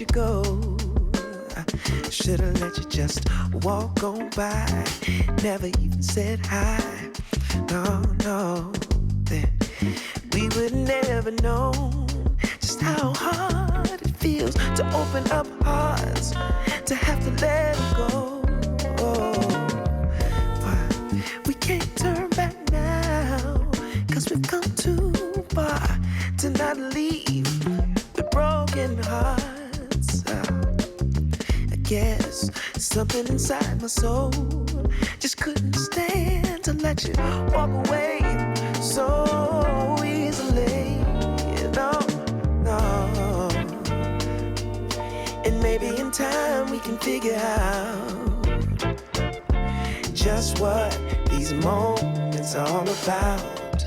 you go. I should've let you just walk on by, never even said hi. No, then we would never know just how hard it feels to open up hearts, to have to let them go. But we can't turn back now, 'cause we've come too far to not leave with broken hearts. I guess something inside my soul just couldn't stand to let you walk away so easily. No. And maybe in time we can figure out just what these moments are all about.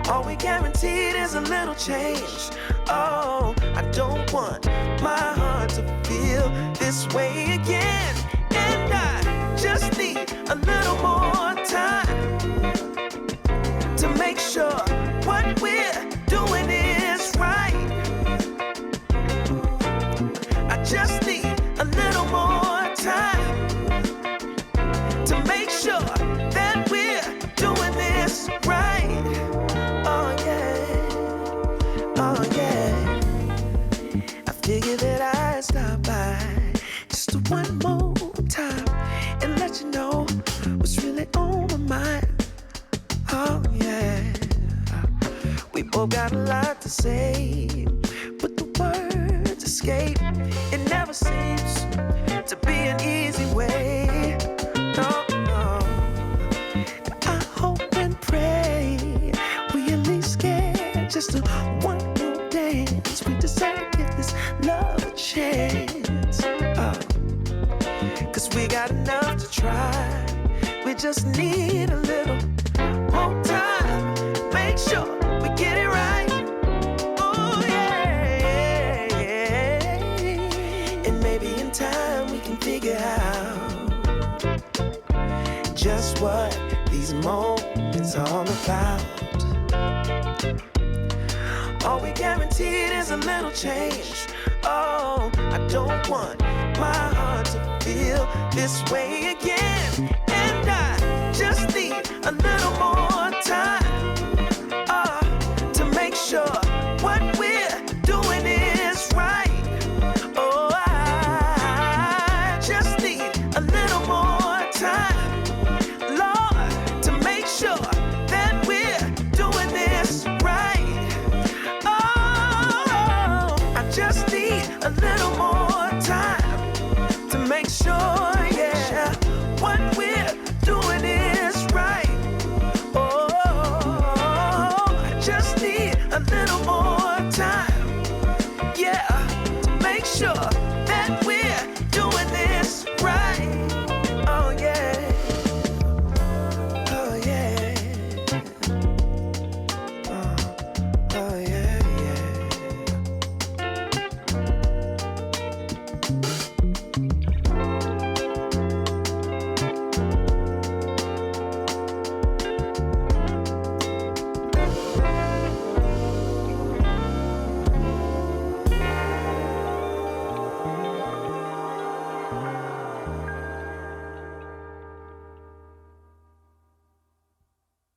All we guaranteed is a little change. Oh, I don't want my heart to feel this way again. And I just need a little more time to make sure what we're doing is right. I just need a little more time to make sure that we're doing this right. Oh yeah. I figured that I'd stop by just one more time and let you know what's really on my mind. Oh yeah. We both got a lot to say, but the words escape. It never seems to be an easy way. No. I hope and pray we at least get just a one more dance. We deserve to give this love a chance. 'Cause we got enough to try. We just need a little more time. Make sure we get it right. Oh yeah. And maybe in time we can figure out just what these moments are all about. All we guaranteed is a little change. Oh, I don't want my heart to feel this way again. And I just need a little more time to make sure what we're doing is right. Oh, I just need a little more time, Lord, to make sure that we're doing this right. Oh, I just need a little more time to make sure